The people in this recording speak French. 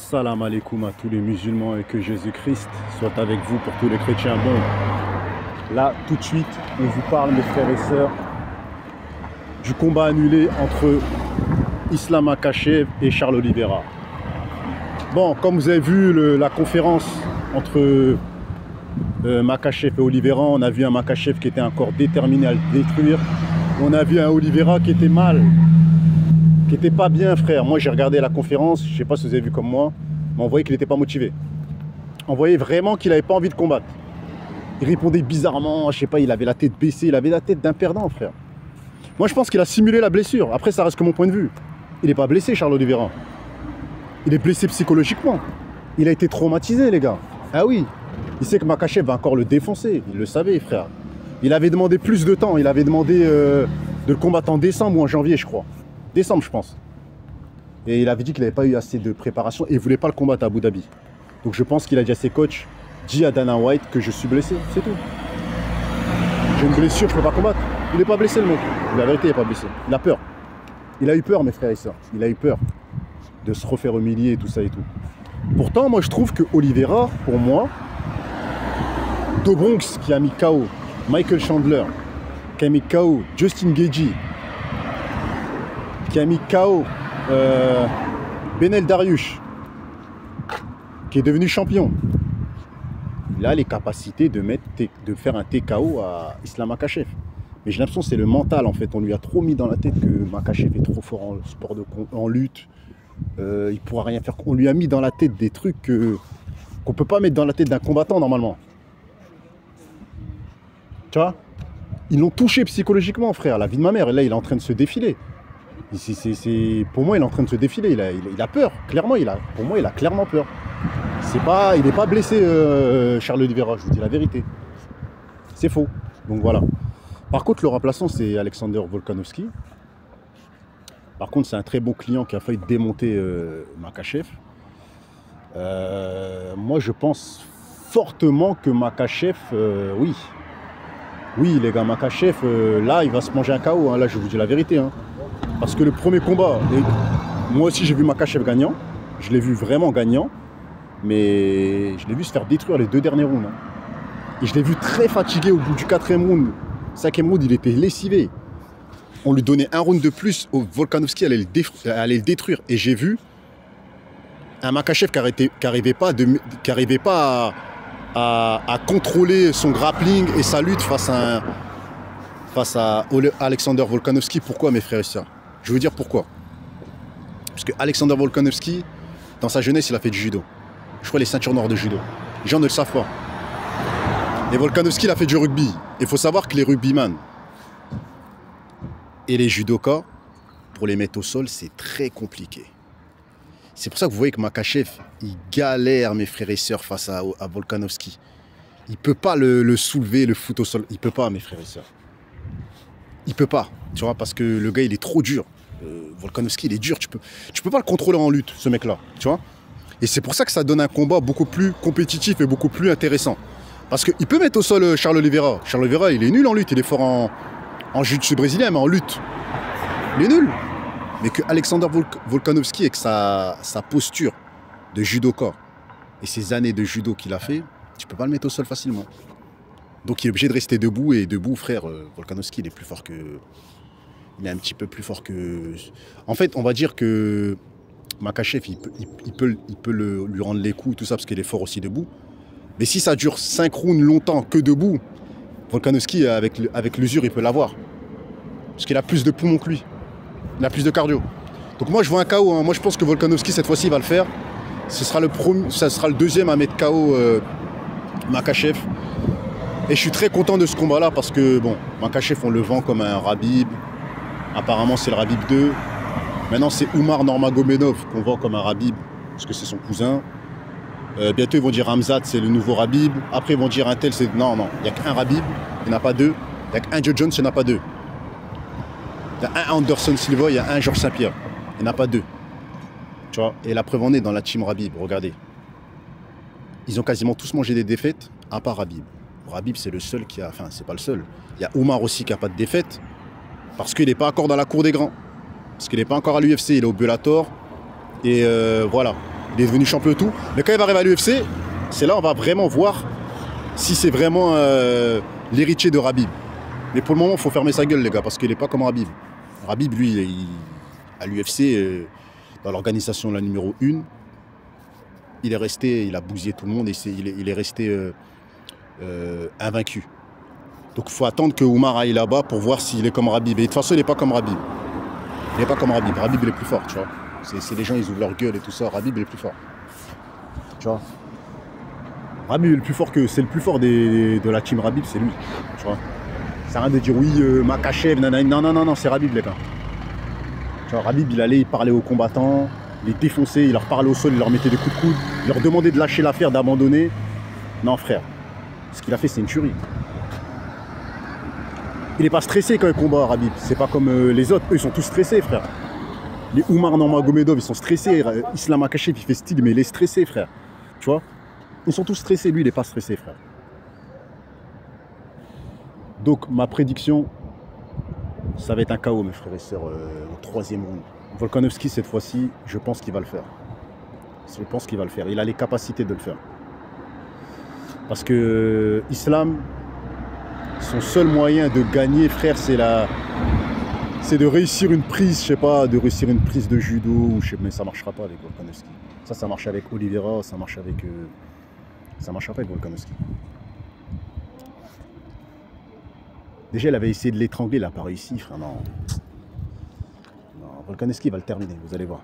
Salam alaikum à tous les musulmans et que Jésus-Christ soit avec vous pour tous les chrétiens. Bon, là, tout de suite, on vous parle, mes frères et sœurs, du combat annulé entre Islam Makhachev et Charles Oliveira. Bon, comme vous avez vu la conférence entre Makhachev et Oliveira, on a vu un Makhachev qui était encore déterminé à le détruire. On a vu un Oliveira qui était mal, qui n'était pas bien, frère. Moi, j'ai regardé la conférence, je ne sais pas si vous avez vu comme moi, mais on voyait qu'il n'était pas motivé. On voyait vraiment qu'il n'avait pas envie de combattre. Il répondait bizarrement, je sais pas, il avait la tête baissée, il avait la tête d'un perdant, frère. Moi, je pense qu'il a simulé la blessure. Après, ça reste que mon point de vue. Il n'est pas blessé, Charles Oliveira. Il est blessé psychologiquement. Il a été traumatisé, les gars. Ah oui, il sait que Makhachev va encore le défoncer. Il le savait, frère. Il avait demandé plus de temps. Il avait demandé de le combattre en décembre ou en janvier, je crois. Décembre, je pense. Et il avait dit qu'il n'avait pas eu assez de préparation et il ne voulait pas le combattre à Abu Dhabi. Donc je pense qu'il a dit à ses coachs, dis à Dana White que je suis blessé, c'est tout. J'ai une blessure, je ne peux pas combattre. Il n'est pas blessé, le mec. La vérité, il n'est pas blessé. Il a peur. Il a eu peur, mes frères et sœurs. Il a eu peur de se refaire humilier et tout ça et tout. Pourtant, moi, je trouve que Oliveira, pour moi, Do Bronx qui a mis KO Michael Chandler, qui a mis KO Justin Gaethje, qui a mis KO Benel Dariush, qui est devenu champion. Il a les capacités de faire un TKO à Islam Makhachev. Mais j'ai l'impression que c'est le mental en fait. On lui a trop mis dans la tête que Makhachev est trop fort en sport en lutte. Il ne pourra rien faire. On lui a mis dans la tête des trucs qu'on ne peut pas mettre dans la tête d'un combattant normalement. Tu vois? Ils l'ont touché psychologiquement, frère. La vie de ma mère. Et là, il est en train de se défiler. Pour moi, il est en train de se défiler. Il a peur. Clairement, pour moi, il a clairement peur. Il n'est pas blessé, Charles Oliveira. Je vous dis la vérité. C'est faux. Donc voilà. Par contre, le remplaçant, c'est Alexander Volkanovski. Par contre, c'est un très bon client qui a failli démonter Makhachev. Moi, je pense fortement que Makhachev, oui. Oui, les gars, Makhachev, là, il va se manger un KO. Hein. Là, je vous dis la vérité. Hein. Parce que le premier combat, moi aussi, j'ai vu Makhachev gagnant. Je l'ai vu vraiment gagnant. Mais je l'ai vu se faire détruire les deux derniers rounds. Hein. Et je l'ai vu très fatigué au bout du 4e round. 5e round, il était lessivé. On lui donnait un round de plus, Volkanovski allait le détruire. Et j'ai vu un Makhachev qui n'arrivait pas à contrôler son grappling et sa lutte face à Alexander Volkanovski. Pourquoi, mes frères et sœurs? Je vais vous dire pourquoi. Parce que Alexander Volkanovski, dans sa jeunesse, il a fait du judo. Je crois les ceintures noires de judo. Les gens ne le savent pas. Et Volkanovski, il a fait du rugby. Il faut savoir que les rugbyman et les judokas, pour les mettre au sol, c'est très compliqué. C'est pour ça que vous voyez que Makhachev, il galère, mes frères et sœurs, face à Volkanovski. Il ne peut pas le soulever, le foutre au sol. Il ne peut pas, mes frères et sœurs. Il ne peut pas, tu vois, parce que le gars, il est trop dur. Volkanovski, il est dur. Tu peux pas le contrôler en lutte, ce mec-là, tu vois. Et c'est pour ça que ça donne un combat beaucoup plus compétitif et beaucoup plus intéressant. Parce qu'il peut mettre au sol Charles Oliveira. Charles Oliveira, il est nul en lutte. Il est fort en jiu-jitsu brésilien, mais en lutte, il est nul. Mais que Alexander Volkanovski, avec sa posture de judoka et ses années de judo qu'il a fait, tu peux pas le mettre au sol facilement. Donc il est obligé de rester debout. Et debout, frère, Volkanovski, il est plus fort que... Il est un petit peu plus fort que... En fait, on va dire que Makhachev, il peut lui rendre les coups, tout ça, parce qu'il est fort aussi debout. Mais si ça dure 5 rounds longtemps que debout, Volkanovski, avec l'usure, il peut l'avoir. Parce qu'il a plus de poumons que lui. Il a plus de cardio. Donc moi, je vois un KO. Hein. Moi, je pense que Volkanovski, cette fois-ci, va le faire. Ça sera le deuxième à mettre KO Makhachev. Et je suis très content de ce combat-là parce que, bon, Makhachev, on le vend comme un Khabib. Apparemment, c'est le Khabib 2. Maintenant, c'est Umar Nurmagomedov qu'on vend comme un Khabib parce que c'est son cousin. Bientôt, ils vont dire Hamzat, c'est le nouveau Khabib. Après, ils vont dire un tel, c'est... Non, il n'y a qu'un Khabib, il n'y en a pas deux. Il n'y a qu'un Joe Jones, il n'y en a pas deux. Il y a un Anderson Silva, il y a un Georges Saint-Pierre. Il n'y en a pas deux. Tu vois? Et la preuve en est dans la team Khabib, regardez. Ils ont quasiment tous mangé des défaites, à part Khabib. Khabib, c'est le seul qui a... Enfin, c'est pas le seul. Il y a Umar aussi qui n'a pas de défaite. Parce qu'il n'est pas encore dans la cour des grands. Parce qu'il n'est pas encore à l'UFC, il est au Bellator. Et voilà. Il est devenu champion et tout. Mais quand il va arriver à l'UFC, c'est là on va vraiment voir si c'est vraiment l'héritier de Khabib. Mais pour le moment, il faut fermer sa gueule, les gars, parce qu'il n'est pas comme Khabib. Khabib, lui, à l'UFC, dans l'organisation la numéro 1, il est resté, il a bousillé tout le monde et il est resté invaincu. Donc il faut attendre que Oumar aille là-bas pour voir s'il est comme Khabib. Et de toute façon, il n'est pas comme Khabib. Il n'est pas comme Khabib. Khabib, il est plus fort, tu vois. C'est les gens, ils ouvrent leur gueule et tout ça. Khabib, il est plus fort. Tu vois. Khabib est le plus fort c'est le plus fort de la team Khabib, c'est lui. Tu vois. Ça rien de dire oui, Makhachev, nanana. Non, non, non, non, c'est Khabib, les gars. Tu vois, Khabib, il allait, il parlait aux combattants, il les défonçait, il leur parlait au sol, il leur mettait des coups de coude, il leur demandait de lâcher l'affaire, d'abandonner. Non, frère. Ce qu'il a fait, c'est une tuerie. Il n'est pas stressé quand il combat, Khabib. C'est pas comme les autres. Eux, ils sont tous stressés, frère. Les Oumar Nurmagomedov, ils sont stressés. Islam Makhachev, il fait style, mais il est stressé, frère. Tu vois? Ils sont tous stressés. Lui, il n'est pas stressé, frère. Donc, ma prédiction, ça va être un KO, mes frères et sœurs, au 3e round. Volkanovski, cette fois-ci, je pense qu'il va le faire. Je pense qu'il va le faire. Il a les capacités de le faire. Parce que Islam, son seul moyen de gagner, frère, c'est de réussir une prise, je sais pas, de réussir une prise de judo, ou je sais, mais ça marchera pas avec Volkanovski. Ça marche avec Oliveira, ça marche avec... ça marchera pas avec Volkanovski. Déjà, il avait essayé de l'étrangler, il n'a pas réussi, frère, non. Non, Volkanovski va le terminer, vous allez voir.